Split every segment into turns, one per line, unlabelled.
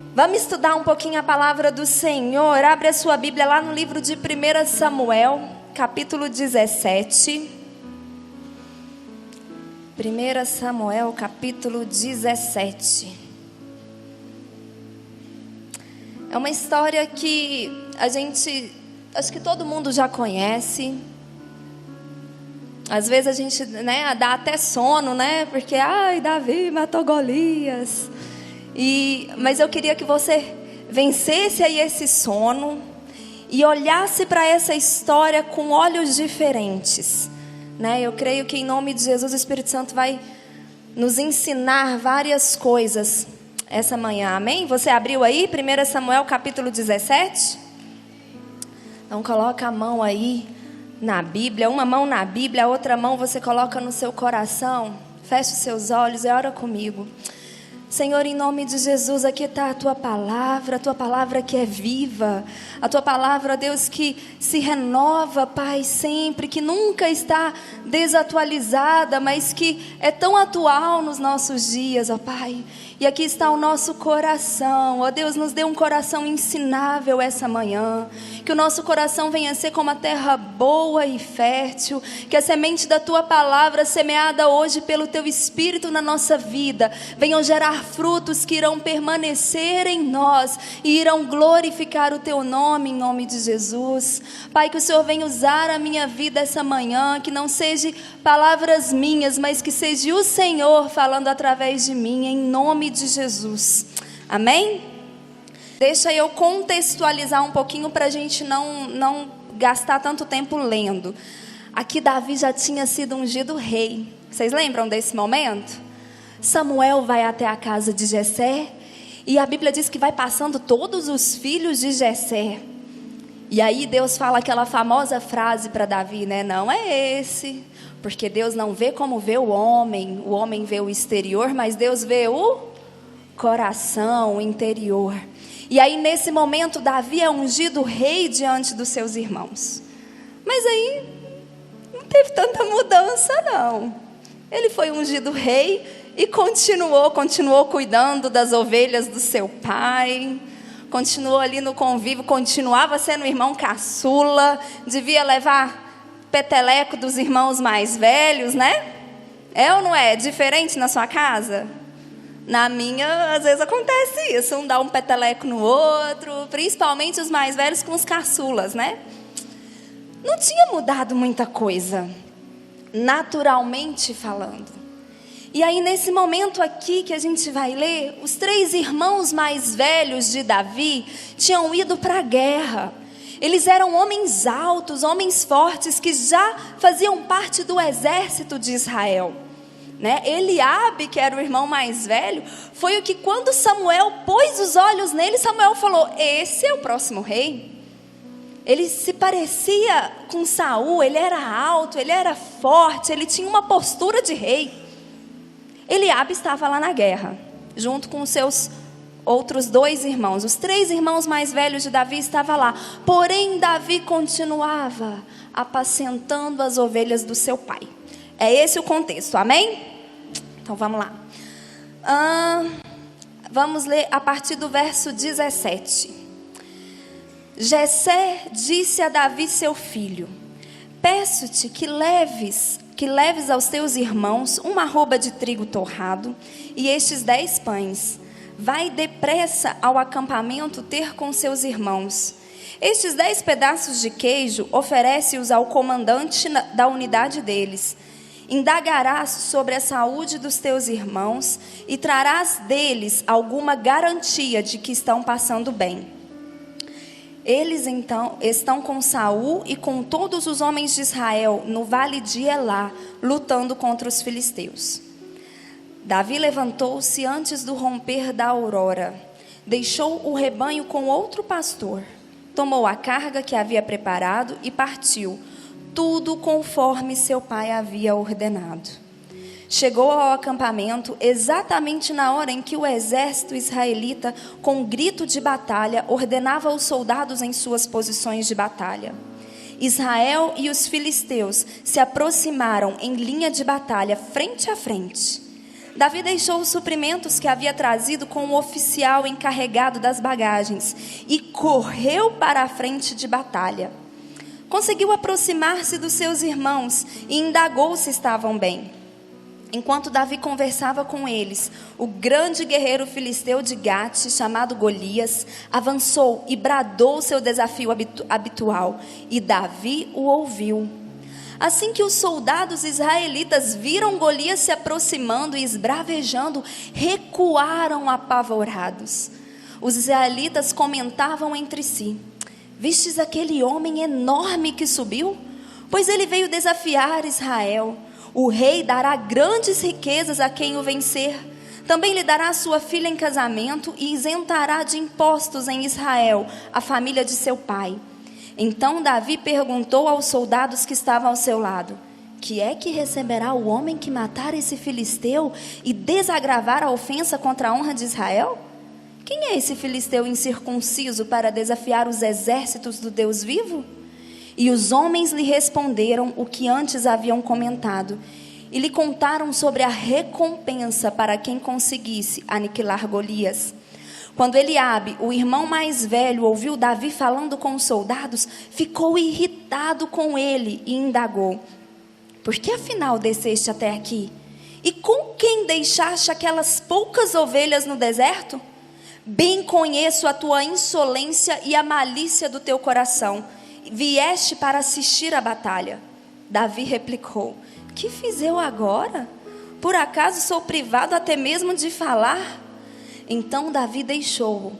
Vamos estudar um pouquinho a palavra do Senhor. Abre a sua Bíblia lá no livro de 1 Samuel, capítulo 17. 1 Samuel, capítulo 17. É uma história que acho que todo mundo já conhece. Às vezes a gente, dá até sono, porque, Davi matou Golias. Mas eu queria que você vencesse aí esse sono e olhasse para essa história com olhos diferentes, Eu creio que em nome de Jesus o Espírito Santo vai nos ensinar várias coisas essa manhã, amém? Você abriu aí 1 Samuel capítulo 17? Então coloca a mão aí na Bíblia, uma mão na Bíblia, a outra mão você coloca no seu coração, feche os seus olhos e ora comigo. Senhor, em nome de Jesus, aqui está a Tua palavra que é viva, a Tua palavra, Deus, que se renova, Pai, sempre, que nunca está desatualizada, mas que é tão atual nos nossos dias, ó Pai. E aqui está o nosso coração, ó Deus, nos dê um coração ensinável essa manhã, que o nosso coração venha a ser como a terra boa e fértil, que a semente da Tua palavra, semeada hoje pelo Teu Espírito na nossa vida, venham gerar frutos que irão permanecer em nós e irão glorificar o Teu nome, em nome de Jesus. Pai, que o Senhor venha usar a minha vida essa manhã, que não seja palavras minhas, mas que seja o Senhor falando através de mim, em nome de Jesus, amém? Deixa eu contextualizar um pouquinho para a gente não gastar tanto tempo lendo. Aqui Davi já tinha sido ungido rei, vocês lembram desse momento? Samuel vai até a casa de Jessé, e a Bíblia diz que vai passando todos os filhos de Jessé, e aí Deus fala aquela famosa frase para Davi, não é esse, porque Deus não vê como vê o homem vê o exterior, mas Deus vê o coração, o interior. E aí nesse momento Davi é ungido rei diante dos seus irmãos, mas aí não teve tanta mudança não. Ele foi ungido rei e continuou cuidando das ovelhas do seu pai, continuou ali no convívio, continuava sendo irmão caçula, devia levar peteleco dos irmãos mais velhos, É ou não é? Diferente na sua casa? Na minha, às vezes acontece isso, um dá um peteleco no outro, principalmente os mais velhos com os caçulas, Não tinha mudado muita coisa, naturalmente falando. E aí nesse momento aqui que a gente vai ler, os 3 irmãos mais velhos de Davi tinham ido para a guerra. Eles eram homens altos, homens fortes, que já faziam parte do exército de Israel. Eliabe, que era o irmão mais velho, foi o que quando Samuel pôs os olhos nele, Samuel falou, esse é o próximo rei. Ele se parecia com Saul, ele era alto, ele era forte, ele tinha uma postura de rei. Eliabe estava lá na guerra, junto com os seus outros 2 irmãos. Os 3 irmãos mais velhos de Davi estavam lá. Porém, Davi continuava apacentando as ovelhas do seu pai. É esse o contexto, amém? Então vamos lá. Vamos ler a partir do verso 17. Jessé disse a Davi seu filho, peço-te que leves aos teus irmãos uma arroba de trigo torrado e estes 10 pães. Vai depressa ao acampamento ter com seus irmãos. Estes 10 pedaços de queijo oferece-os ao comandante da unidade deles. Indagarás sobre a saúde dos teus irmãos e trarás deles alguma garantia de que estão passando bem. Eles então estão com Saul e com todos os homens de Israel no vale de Elá, lutando contra os filisteus. Davi levantou-se antes do romper da aurora, deixou o rebanho com outro pastor, tomou a carga que havia preparado e partiu, tudo conforme seu pai havia ordenado. Chegou ao acampamento exatamente na hora em que o exército israelita, com um grito de batalha, ordenava aos soldados em suas posições de batalha. Israel e os filisteus se aproximaram em linha de batalha, frente a frente. Davi deixou os suprimentos que havia trazido com o oficial encarregado das bagagens e correu para a frente de batalha. Conseguiu aproximar-se dos seus irmãos e indagou se estavam bem. Enquanto Davi conversava com eles, o grande guerreiro filisteu de Gate, chamado Golias, avançou e bradou seu desafio habitual, e Davi o ouviu. Assim que os soldados israelitas viram Golias se aproximando e esbravejando, recuaram apavorados. Os israelitas comentavam entre si: vistes aquele homem enorme que subiu? Pois ele veio desafiar Israel. O rei dará grandes riquezas a quem o vencer. Também lhe dará sua filha em casamento e isentará de impostos em Israel a família de seu pai. Então Davi perguntou aos soldados que estavam ao seu lado: que é que receberá o homem que matar esse filisteu e desagravar a ofensa contra a honra de Israel? Quem é esse filisteu incircunciso para desafiar os exércitos do Deus vivo? E os homens lhe responderam o que antes haviam comentado, e lhe contaram sobre a recompensa para quem conseguisse aniquilar Golias. Quando Eliabe, o irmão mais velho, ouviu Davi falando com os soldados, ficou irritado com ele e indagou: por que afinal desceste até aqui? E com quem deixaste aquelas poucas ovelhas no deserto? Bem conheço a tua insolência e a malícia do teu coração. Vieste para assistir à batalha. Davi replicou: que fiz eu agora? Por acaso sou privado até mesmo de falar? Então Davi deixou-o,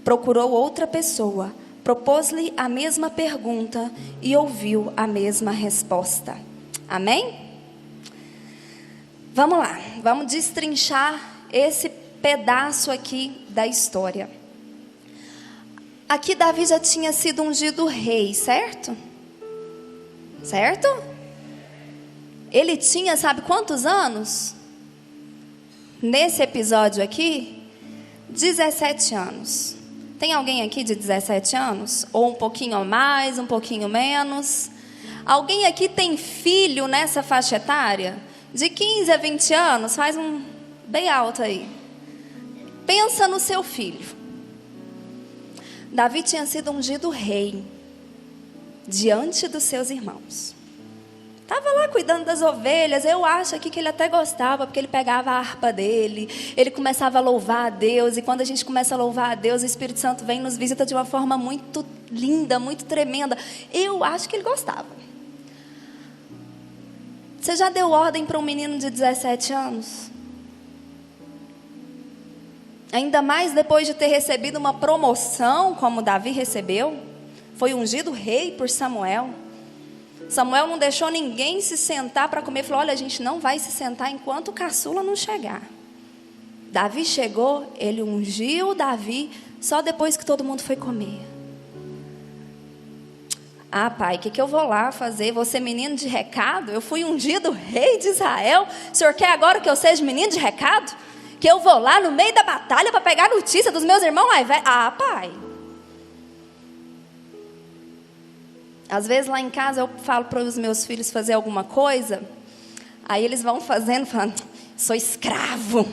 procurou outra pessoa, propôs-lhe a mesma pergunta e ouviu a mesma resposta. Amém? Vamos lá, vamos destrinchar esse pedaço aqui da história. Aqui Davi já tinha sido ungido rei, certo? Certo? Ele tinha, sabe quantos anos? Nesse episódio aqui, 17 anos. Tem alguém aqui de 17 anos? Ou um pouquinho mais, um pouquinho menos? Alguém aqui tem filho nessa faixa etária? De 15 a 20 anos? Faz um bem alto aí. Pensa no seu filho. Davi tinha sido ungido rei diante dos seus irmãos. Estava lá cuidando das ovelhas. Eu acho aqui que ele até gostava, porque ele pegava a harpa dele, ele começava a louvar a Deus. E quando a gente começa a louvar a Deus, o Espírito Santo vem e nos visita de uma forma muito linda, muito tremenda. Eu acho que ele gostava. Você já deu ordem para um menino de 17 anos? Ainda mais depois de ter recebido uma promoção, como Davi recebeu. Foi ungido rei por Samuel. Samuel não deixou ninguém se sentar para comer. Falou: olha, a gente não vai se sentar enquanto o caçula não chegar. Davi chegou, ele ungiu Davi só depois que todo mundo foi comer. Ah, pai, o que eu vou lá fazer? Vou ser menino de recado? Eu fui ungido rei de Israel. O senhor quer agora que eu seja menino de recado? Que eu vou lá no meio da batalha para pegar notícia dos meus irmãos mais velhos? Ah, pai. Às vezes lá em casa eu falo para os meus filhos fazer alguma coisa, aí eles vão fazendo, falando: sou escravo,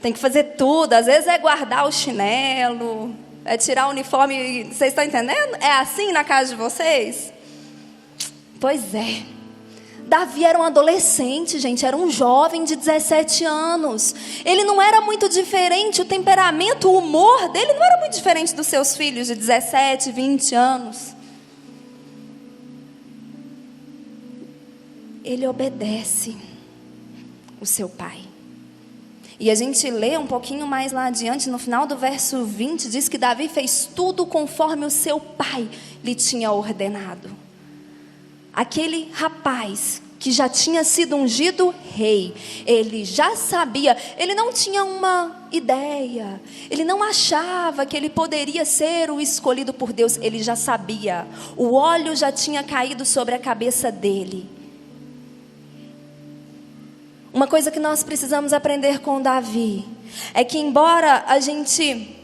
tem que fazer tudo. Às vezes é guardar o chinelo, é tirar o uniforme. Vocês estão entendendo? É assim na casa de vocês? Pois é. Davi era um adolescente, gente, era um jovem de 17 anos. Ele não era muito diferente, o temperamento, o humor dele não era muito diferente dos seus filhos de 17, 20 anos. Ele obedece o seu pai. E a gente lê um pouquinho mais lá adiante, no final do verso 20, diz que Davi fez tudo conforme o seu pai lhe tinha ordenado. Aquele rapaz que já tinha sido ungido rei, ele já sabia, ele não tinha uma ideia, ele não achava que ele poderia ser o escolhido por Deus, ele já sabia, o óleo já tinha caído sobre a cabeça dele. Uma coisa que nós precisamos aprender com Davi é que, embora a gente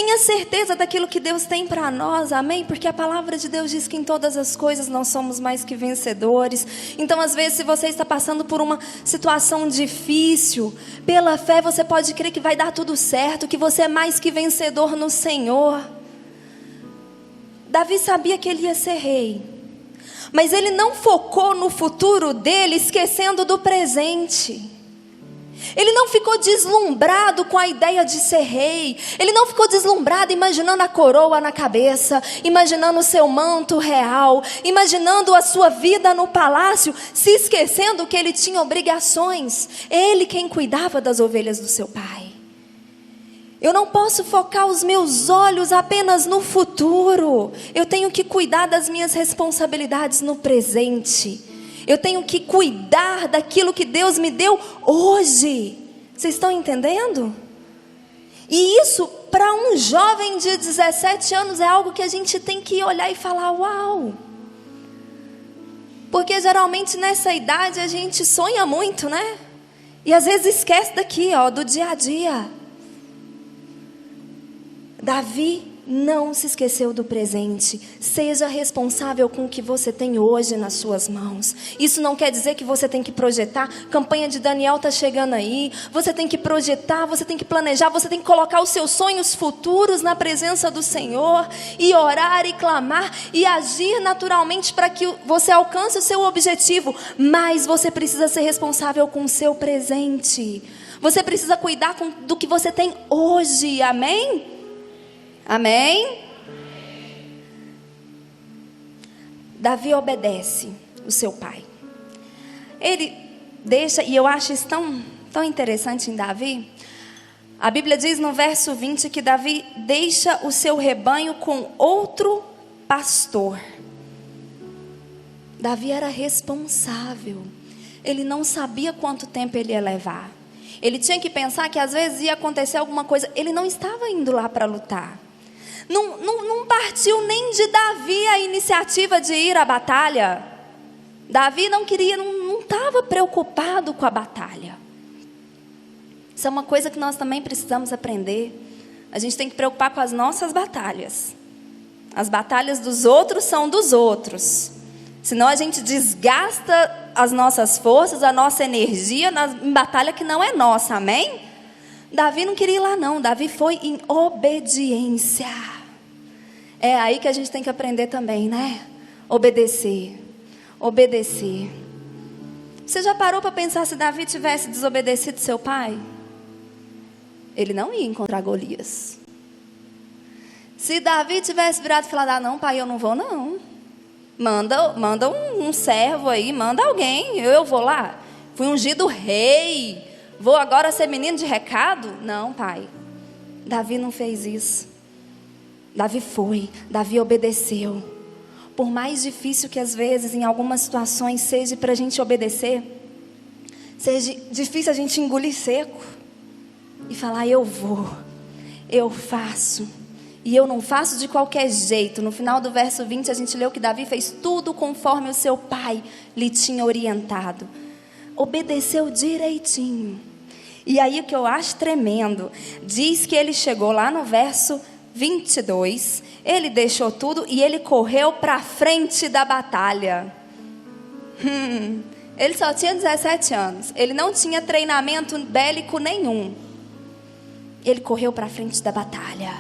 Tenha certeza daquilo que Deus tem para nós, amém? Porque a palavra de Deus diz que em todas as coisas nós somos mais que vencedores. Então, às vezes, se você está passando por uma situação difícil, pela fé você pode crer que vai dar tudo certo, que você é mais que vencedor no Senhor. Davi sabia que ele ia ser rei, mas ele não focou no futuro dele, esquecendo do presente. Ele não ficou deslumbrado com a ideia de ser rei. Ele não ficou deslumbrado imaginando a coroa na cabeça, imaginando o seu manto real, imaginando a sua vida no palácio, se esquecendo que ele tinha obrigações. Ele quem cuidava das ovelhas do seu pai. Eu não posso focar os meus olhos apenas no futuro. Eu tenho que cuidar das minhas responsabilidades no presente. Eu tenho que cuidar daquilo que Deus me deu hoje. Vocês estão entendendo? E isso, para um jovem de 17 anos, é algo que a gente tem que olhar e falar, uau. Porque geralmente nessa idade a gente sonha muito, né? E às vezes esquece daqui, do dia a dia. Davi não se esqueceu do presente. Seja responsável com o que você tem hoje nas suas mãos. Isso não quer dizer que você tem que projetar. Campanha de Daniel está chegando aí. Você tem que projetar, você tem que planejar, você tem que colocar os seus sonhos futuros na presença do Senhor e orar e clamar e agir naturalmente para que você alcance o seu objetivo. Mas você precisa ser responsável com o seu presente. Você precisa cuidar do que você tem hoje. Amém? Amém? Davi obedece o seu pai. Ele deixa, e eu acho isso tão interessante em Davi. A Bíblia diz no verso 20 que Davi deixa o seu rebanho com outro pastor. Davi era responsável. Ele não sabia quanto tempo ele ia levar. Ele tinha que pensar que às vezes ia acontecer alguma coisa. Ele não estava indo lá para lutar. Não partiu nem de Davi a iniciativa de ir à batalha. Davi não queria, não estava preocupado com a batalha. Isso é uma coisa que nós também precisamos aprender. A gente tem que preocupar com as nossas batalhas. As batalhas dos outros são dos outros. Senão a gente desgasta as nossas forças, a nossa energia em batalha que não é nossa, amém? Davi não queria ir lá não, Davi foi em obediência. É aí que a gente tem que aprender também, né? Obedecer. Obedecer. Você já parou para pensar se Davi tivesse desobedecido seu pai? Ele não ia encontrar Golias. Se Davi tivesse virado e falado, não pai, eu não vou não. Manda um servo aí, manda alguém, eu vou lá. Fui ungido rei, vou agora ser menino de recado? Não, pai. Davi não fez isso. Davi obedeceu. Por mais difícil que às vezes, em algumas situações, seja para a gente obedecer, seja difícil a gente engolir seco e falar, eu vou, eu faço. E eu não faço de qualquer jeito. No final do verso 20 a gente leu que Davi fez tudo conforme o seu pai lhe tinha orientado. Obedeceu direitinho. E aí o que eu acho tremendo, diz que ele chegou lá no verso 22, ele deixou tudo e ele correu para frente da batalha. Ele só tinha 17 anos, ele não tinha treinamento bélico nenhum. Ele correu para frente da batalha.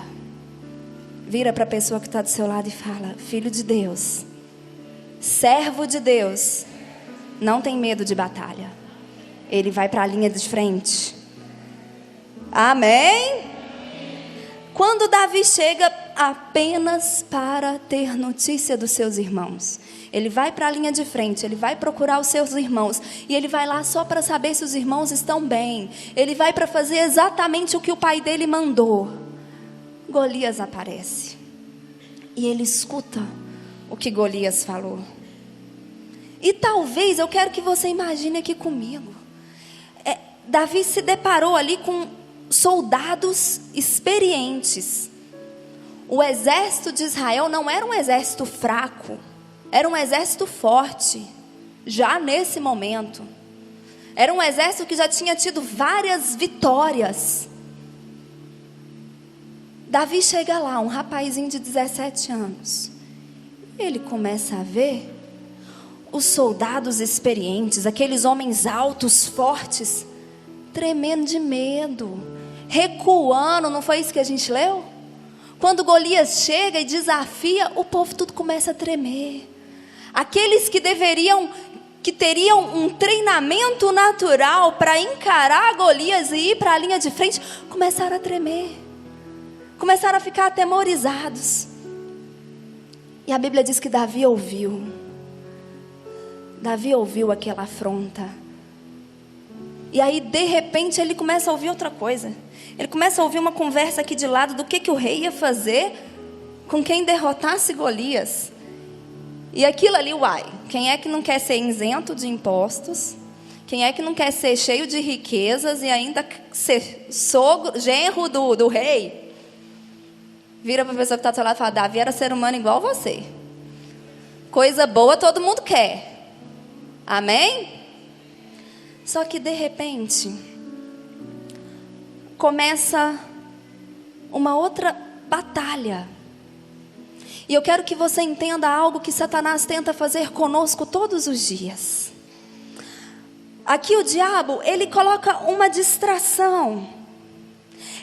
Vira para a pessoa que está do seu lado e fala, filho de Deus, servo de Deus, não tem medo de batalha. Ele vai para a linha de frente. Amém? Quando Davi chega apenas para ter notícia dos seus irmãos, ele vai para a linha de frente, ele vai procurar os seus irmãos, e ele vai lá só para saber se os irmãos estão bem. Ele vai para fazer exatamente o que o pai dele mandou. Golias aparece, e ele escuta o que Golias falou. E talvez, eu quero que você imagine aqui comigo, Davi se deparou ali com soldados experientes. O exército de Israel não era um exército fraco, era um exército forte, já nesse momento. Era um exército que já tinha tido várias vitórias. Davi chega lá, um rapazinho de 17 anos. Ele começa a ver os soldados experientes, aqueles homens altos, fortes, tremendo de medo, recuando. Não foi isso que a gente leu? Quando Golias chega e desafia, o povo tudo começa a tremer. Aqueles que teriam um treinamento natural para encarar Golias e ir para a linha de frente, começaram a tremer, começaram a ficar atemorizados. E a Bíblia diz que Davi ouviu aquela afronta. E aí de repente ele começa a ouvir outra coisa. Ele começa a ouvir uma conversa aqui de lado do que o rei ia fazer com quem derrotasse Golias. E aquilo ali, uai, quem é que não quer ser isento de impostos? Quem é que não quer ser cheio de riquezas e ainda ser genro do rei? Vira para a pessoa que está do seu lado e fala: Davi era ser humano igual você. Coisa boa todo mundo quer. Amém? Só que de repente começa uma outra batalha. E eu quero que você entenda algo que Satanás tenta fazer conosco todos os dias. Aqui o diabo, ele coloca uma distração.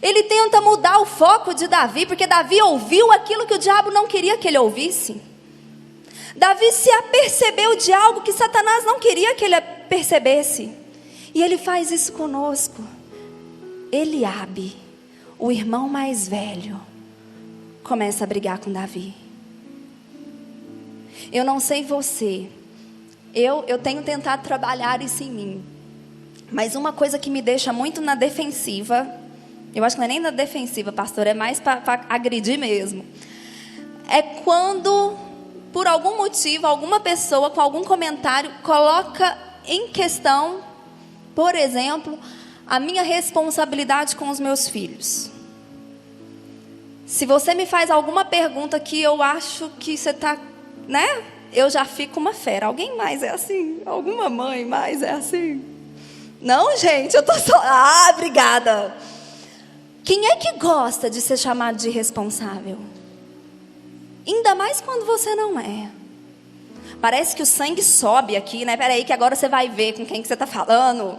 Ele tenta mudar o foco de Davi, porque Davi ouviu aquilo que o diabo não queria que ele ouvisse. Davi se apercebeu de algo que Satanás não queria que ele percebesse. E ele faz isso conosco. Eliabe, o irmão mais velho, começa a brigar com Davi. Eu não sei você, eu tenho tentado trabalhar isso em mim. Mas uma coisa que me deixa muito na defensiva, eu acho que não é nem na defensiva, pastor, é mais para agredir mesmo. É quando, por algum motivo, alguma pessoa com algum comentário coloca em questão, por exemplo, a minha responsabilidade com os meus filhos. Se você me faz alguma pergunta que eu acho que você está, né? Eu já fico uma fera. Alguém mais é assim? Alguma mãe mais é assim? Não, gente, eu tô só... Ah, obrigada. Quem é que gosta de ser chamado de irresponsável? Ainda mais quando você não é. Parece que o sangue sobe aqui, né? Peraí que agora você vai ver com quem que você está falando.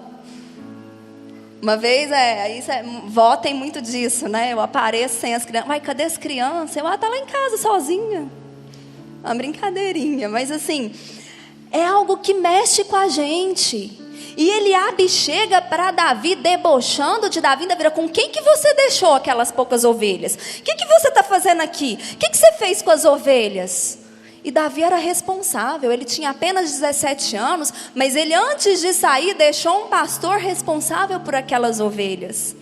Uma vez, vó tem muito disso, né? Eu apareço sem as crianças. Uai, cadê as crianças? Eu, tá lá em casa sozinha. Uma brincadeirinha, mas assim, é algo que mexe com a gente. E Eliabe chega para Davi, debochando de Davi, Davi, com quem que você deixou aquelas poucas ovelhas? O que você está fazendo aqui? O que você fez com as ovelhas? E Davi era responsável, ele tinha apenas 17 anos, mas ele antes de sair deixou um pastor responsável por aquelas ovelhas.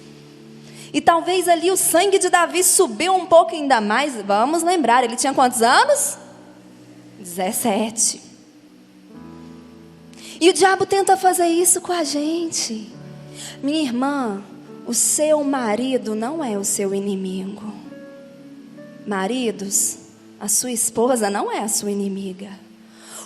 E talvez ali o sangue de Davi subiu um pouco ainda mais. Vamos lembrar, ele tinha quantos anos? 17. E o diabo tenta fazer isso com a gente. Minha irmã, o seu marido não é o seu inimigo. Maridos, a sua esposa não é a sua inimiga.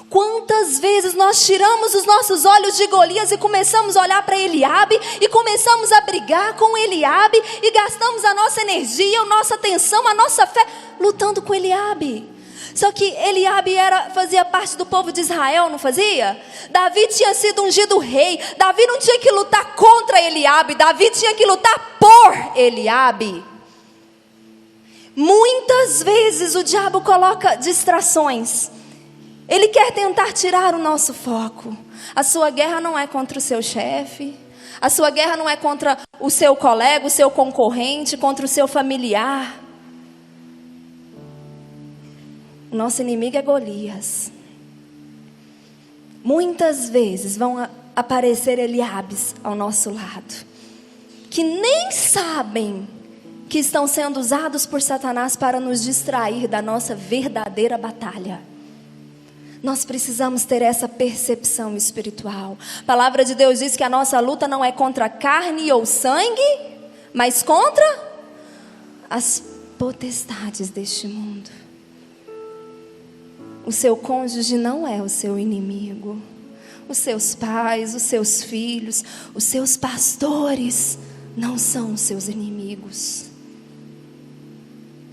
Quantas vezes nós tiramos os nossos olhos de Golias e começamos a olhar para Eliabe e começamos a brigar com Eliabe e gastamos a nossa energia, a nossa atenção, a nossa fé lutando com Eliabe. Só que Eliabe fazia parte do povo de Israel, não fazia? Davi tinha sido ungido rei. Davi não tinha que lutar contra Eliabe. Davi tinha que lutar por Eliabe. Muitas vezes o diabo coloca distrações. Ele quer tentar tirar o nosso foco. A sua guerra não é contra o seu chefe. A sua guerra não é contra o seu colega, o seu concorrente, contra o seu familiar. O nosso inimigo é Golias. Muitas vezes vão aparecer Eliabes ao nosso lado, que nem sabem que estão sendo usados por Satanás para nos distrair da nossa verdadeira batalha. Nós precisamos ter essa percepção espiritual. A palavra de Deus diz que a nossa luta não é contra carne ou sangue, mas contra as potestades deste mundo. O seu cônjuge não é o seu inimigo. Os seus pais, os seus filhos, os seus pastores não são os seus inimigos.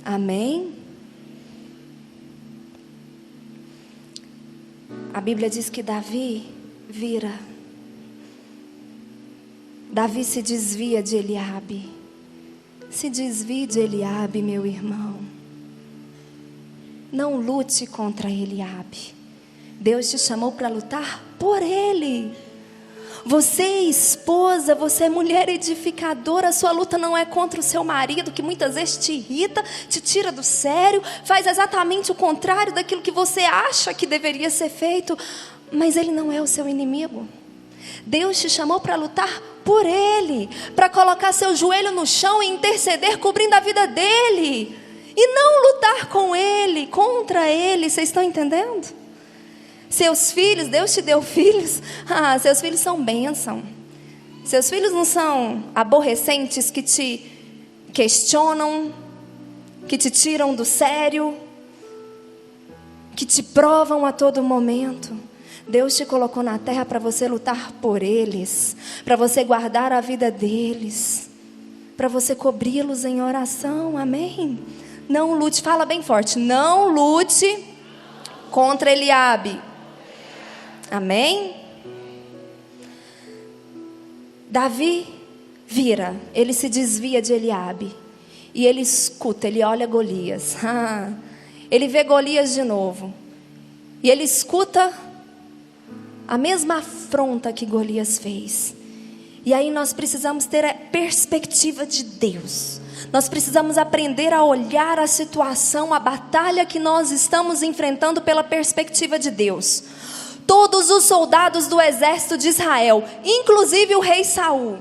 Amém? A Bíblia diz que Davi vira. Davi se desvia de Eliabe. Se desvie de Eliabe, meu irmão. Não lute contra Eliabe. Deus te chamou para lutar por ele. Você é esposa, você é mulher edificadora. A sua luta não é contra o seu marido, que muitas vezes te irrita, te tira do sério, faz exatamente o contrário daquilo que você acha que deveria ser feito. Mas ele não é o seu inimigo. Deus te chamou para lutar por ele, para colocar seu joelho no chão e interceder, cobrindo a vida dele, e não lutar com ele, contra ele. Vocês estão entendendo? Seus filhos, Deus te deu filhos. Seus filhos são bênção. Seus filhos não são aborrecentes que te questionam, que te tiram do sério, que te provam a todo momento. Deus te colocou na terra para você lutar por eles, para você guardar a vida deles, para você cobri-los em oração. Amém? Não lute, fala bem forte, não lute contra Eliabe. Amém? Davi vira, ele se desvia de Eliabe, e ele escuta, ele olha Golias. Ele vê Golias de novo, e ele escuta a mesma afronta que Golias fez. E aí nós precisamos ter a perspectiva de Deus. Nós precisamos aprender a olhar a situação, a batalha que nós estamos enfrentando pela perspectiva de Deus. Todos os soldados do exército de Israel, inclusive o rei Saul,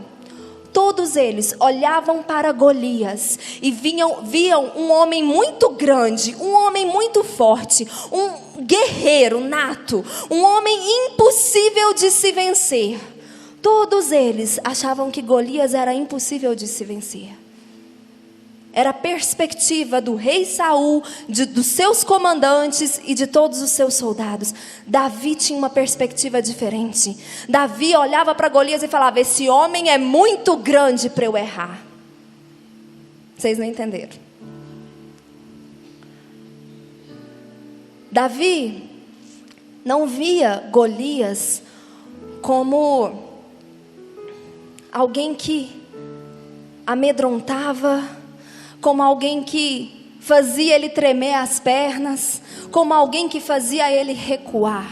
todos eles olhavam para Golias e viam um homem muito grande, um homem muito forte, um guerreiro nato, um homem impossível de se vencer. Todos eles achavam que Golias era impossível de se vencer. Era a perspectiva do rei Saul, dos seus comandantes e de todos os seus soldados. Davi tinha uma perspectiva diferente. Davi olhava para Golias e falava: esse homem é muito grande para eu errar. Vocês não entenderam? Davi não via Golias como alguém que amedrontava, como alguém que fazia ele tremer as pernas, como alguém que fazia ele recuar.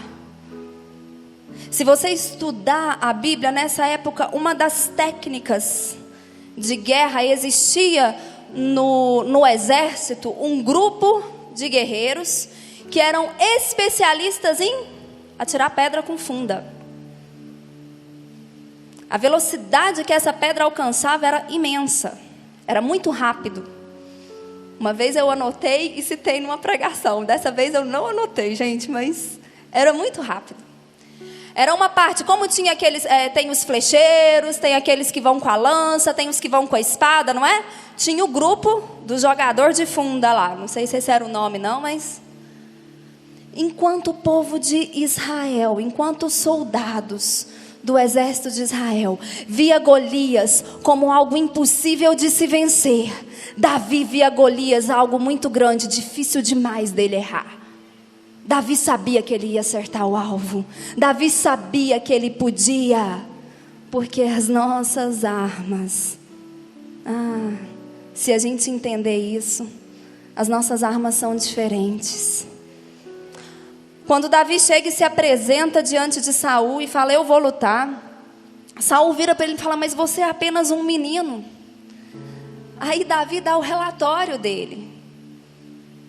Se você estudar a Bíblia, nessa época, uma das técnicas de guerra, existia no exército um grupo de guerreiros que eram especialistas em atirar pedra com funda. A velocidade que essa pedra alcançava era imensa, era muito rápido. Uma vez eu anotei e citei numa pregação. Dessa vez eu não anotei, gente, mas era muito rápido. Era uma parte, como tinha aqueles, tem os flecheiros, tem aqueles que vão com a lança, tem os que vão com a espada, não é? Tinha o grupo do jogador de funda lá. Não sei se esse era o nome não, mas... Enquanto o povo de Israel, enquanto os soldados do exército de Israel via Golias como algo impossível de se vencer, Davi via Golias algo muito grande, difícil demais dele errar. Davi sabia que ele ia acertar o alvo. Davi sabia que ele podia, porque as nossas armas, se a gente entender isso, as nossas armas são diferentes. Quando Davi chega e se apresenta diante de Saul e fala: eu vou lutar, Saul vira para ele e fala: mas você é apenas um menino. Aí Davi dá o relatório dele.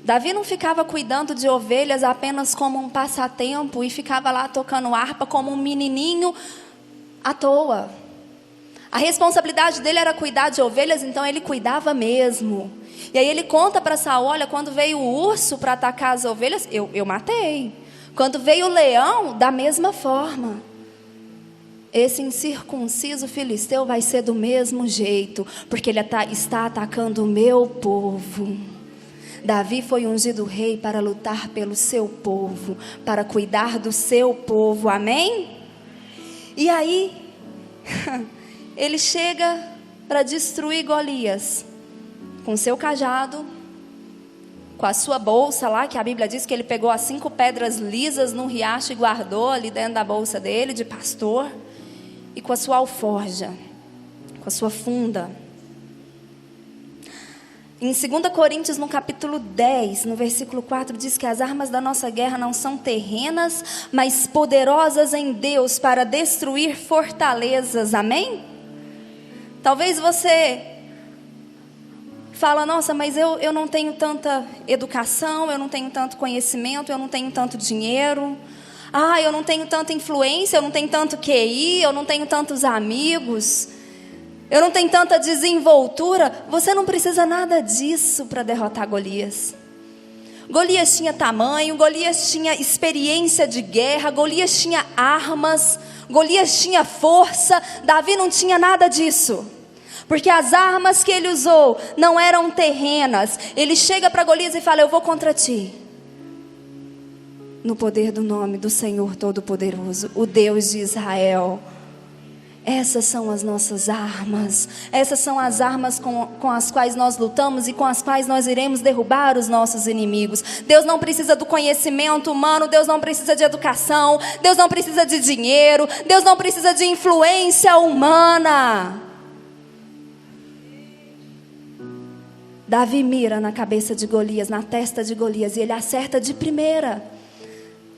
Davi não ficava cuidando de ovelhas apenas como um passatempo e ficava lá tocando harpa como um menininho à toa. A responsabilidade dele era cuidar de ovelhas, então ele cuidava mesmo. E aí ele conta para Saul: olha, quando veio o urso para atacar as ovelhas, eu matei. Quando veio o leão, da mesma forma. Esse incircunciso filisteu vai ser do mesmo jeito, porque ele está atacando o meu povo. Davi foi ungido rei para lutar pelo seu povo, para cuidar do seu povo, amém? E aí, ele chega para destruir Golias, com seu cajado, com a sua bolsa lá, que a Bíblia diz que ele pegou as 5 pedras lisas num riacho e guardou ali dentro da bolsa dele, de pastor, e com a sua alforja, com a sua funda. Em 2 Coríntios, no capítulo 10, no versículo 4, diz que as armas da nossa guerra não são terrenas, mas poderosas em Deus para destruir fortalezas, amém? Talvez você fala, nossa, mas eu não tenho tanta educação, eu não tenho tanto conhecimento, eu não tenho tanto dinheiro, eu não tenho tanta influência, eu não tenho tanto QI, eu não tenho tantos amigos, eu não tenho tanta desenvoltura. Você não precisa nada disso para derrotar Golias. Golias tinha tamanho, Golias tinha experiência de guerra, Golias tinha armas, Golias tinha força. Davi não tinha nada disso, porque as armas que ele usou não eram terrenas. Ele chega para Golias e fala, eu vou contra ti, no poder do nome do Senhor Todo-Poderoso, o Deus de Israel. Essas são as nossas armas. Essas são as armas com as quais nós lutamos e com as quais nós iremos derrubar os nossos inimigos. Deus não precisa do conhecimento humano. Deus não precisa de educação. Deus não precisa de dinheiro. Deus não precisa de influência humana. Davi mira na cabeça de Golias, na testa de Golias, e ele acerta de primeira.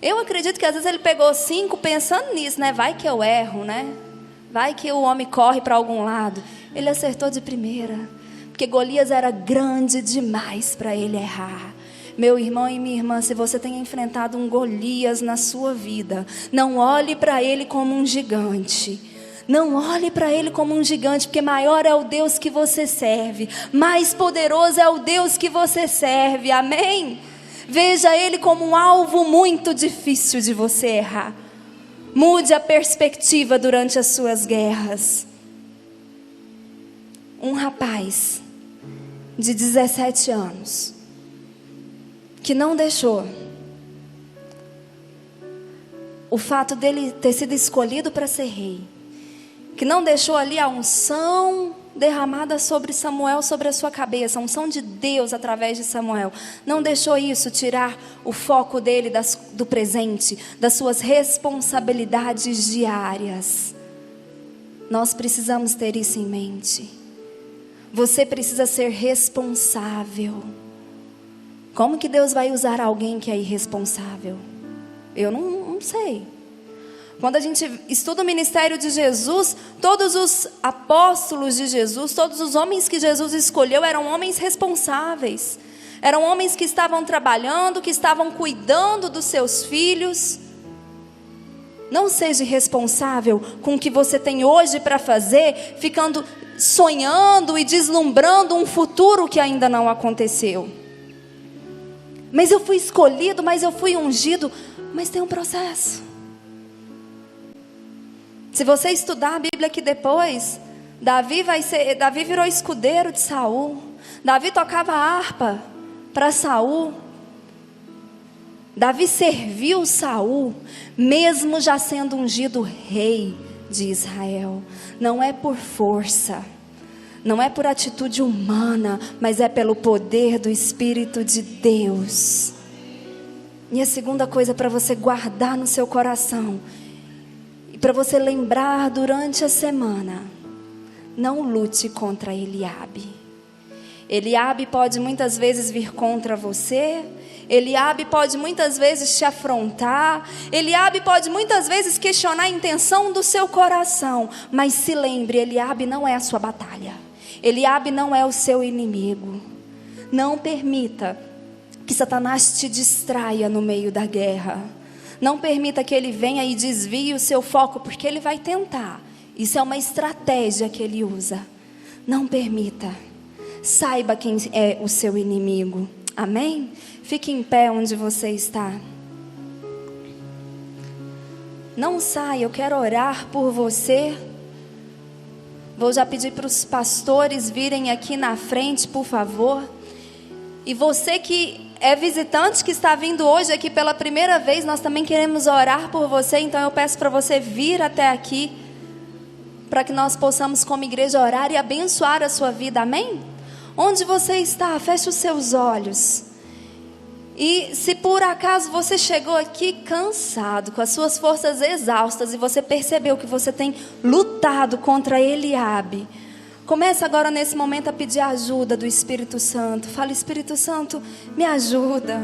Eu acredito que às vezes ele pegou 5 pensando nisso, né? Vai que eu erro, né? Vai que o homem corre para algum lado. Ele acertou de primeira, porque Golias era grande demais para ele errar. Meu irmão e minha irmã, se você tem enfrentado um Golias na sua vida, não olhe para ele como um gigante. Não olhe para ele como um gigante, porque maior é o Deus que você serve, mais poderoso é o Deus que você serve, amém? Veja ele como um alvo muito difícil de você errar. Mude a perspectiva durante as suas guerras. Um rapaz de 17 anos, que não deixou o fato dele ter sido escolhido para ser rei, que não deixou ali a unção derramada sobre Samuel, sobre a sua cabeça, a unção de Deus através de Samuel, não deixou isso tirar o foco dele do presente, das suas responsabilidades diárias. Nós precisamos ter isso em mente. Você precisa ser responsável. Como que Deus vai usar alguém que é irresponsável? Eu não sei. Quando a gente estuda o ministério de Jesus, todos os apóstolos de Jesus, todos os homens que Jesus escolheu eram homens responsáveis. Eram homens que estavam trabalhando, que estavam cuidando dos seus filhos. Não seja irresponsável com o que você tem hoje para fazer, ficando sonhando e deslumbrando um futuro que ainda não aconteceu. Mas eu fui escolhido, mas eu fui ungido, mas tem um processo. Se você estudar a Bíblia aqui depois, Davi virou escudeiro de Saul. Davi tocava harpa para Saul. Davi serviu Saul, mesmo já sendo ungido rei de Israel. Não é por força, não é por atitude humana, mas é pelo poder do Espírito de Deus. E a segunda coisa para você guardar no seu coração, para você lembrar durante a semana: não lute contra Eliabe. Eliabe pode muitas vezes vir contra você. Eliabe pode muitas vezes te afrontar. Eliabe pode muitas vezes questionar a intenção do seu coração. Mas se lembre, Eliabe não é a sua batalha. Eliabe não é o seu inimigo. Não permita que Satanás te distraia no meio da guerra. Não permita que ele venha e desvie o seu foco, porque ele vai tentar. Isso é uma estratégia que ele usa. Não permita. Saiba quem é o seu inimigo. Amém? Fique em pé onde você está. Não saia, eu quero orar por você. Vou já pedir para os pastores virem aqui na frente, por favor. E você que é visitante, que está vindo hoje aqui pela primeira vez, nós também queremos orar por você. Então eu peço para você vir até aqui, para que nós possamos como igreja orar e abençoar a sua vida, amém? Onde você está, feche os seus olhos. E se por acaso você chegou aqui cansado, com as suas forças exaustas, e você percebeu que você tem lutado contra Eliabe, comece agora nesse momento a pedir ajuda do Espírito Santo. Fala: Espírito Santo, me ajuda,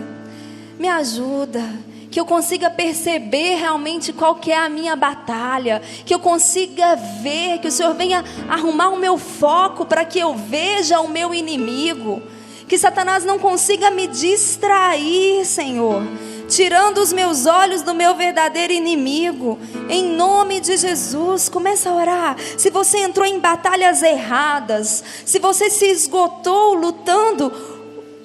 que eu consiga perceber realmente qual que é a minha batalha, que eu consiga ver, que o Senhor venha arrumar o meu foco para que eu veja o meu inimigo, que Satanás não consiga me distrair, Senhor, tirando os meus olhos do meu verdadeiro inimigo, em nome de Jesus. Começa a orar. Se você entrou em batalhas erradas, se você se esgotou lutando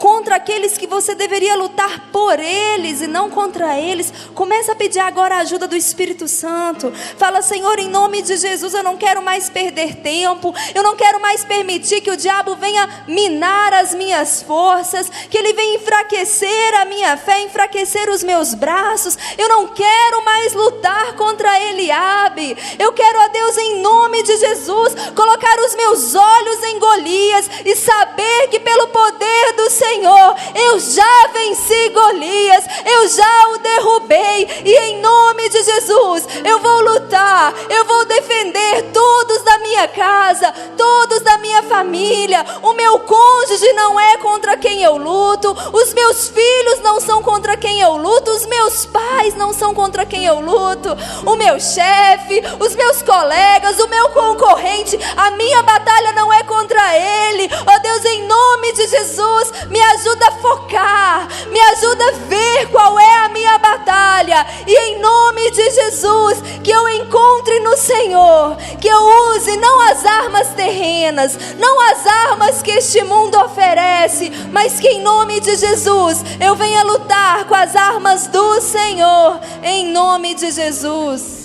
contra aqueles que você deveria lutar por eles e não contra eles, começa a pedir agora a ajuda do Espírito Santo. Fala: Senhor, em nome de Jesus, eu não quero mais perder tempo, eu não quero mais permitir que o diabo venha minar as minhas forças, que ele venha enfraquecer a minha fé, enfraquecer os meus braços. Eu não quero mais lutar contra Eliabe. Eu quero, ó Deus, em nome de Jesus, colocar os meus olhos em Golias e saber que pelo poder do Senhor, eu já venci Golias, eu já o derrubei, e em nome de Jesus, eu vou lutar, eu vou defender todos da minha casa, todos da minha família. O meu cônjuge não é contra quem eu luto, os meus filhos não são contra quem eu luto, os meus pais não são contra quem eu luto, o meu chefe, os meus colegas, o meu concorrente, a minha batalha não é contra ele. Ó Deus, em nome de Jesus, me ajuda a focar, me ajuda a ver qual é a minha batalha, e em nome de Jesus, que eu encontre no Senhor, que eu use não as armas terrenas, não as armas que este mundo oferece, mas que em nome de Jesus, eu venha lutar com as armas do Senhor, em nome de Jesus.